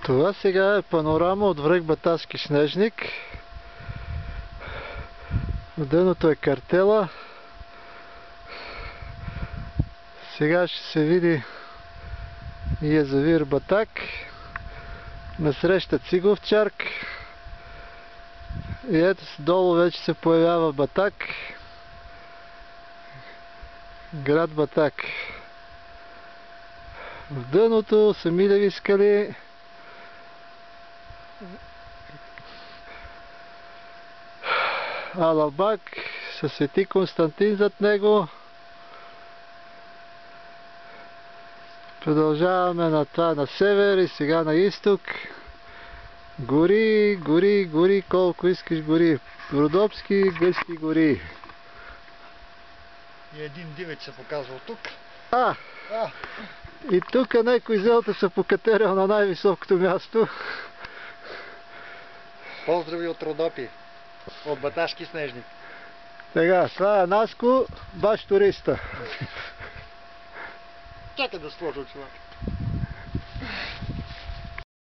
Това сега е панорама от връх Баташки снежник. В дъното е картела. Сега ще се види язовир Батак. Насреща Циговчарк. И ето долу вече се появява Батак. Град Батак. В дъното са Милеви скали. Алабак със Свети Константин зад него. Продължаваме на това на север и сега на изток. Гори, гори, гори, колко искаш гори. Родопски, гъсти гори. И един дивеч се показва тук. И тук някой зелта се покатерил на най-високото място. Поздрави от Родопи. От Баташки снежник. Сега, това е Наско, баш туриста. Чакай да сложа човек.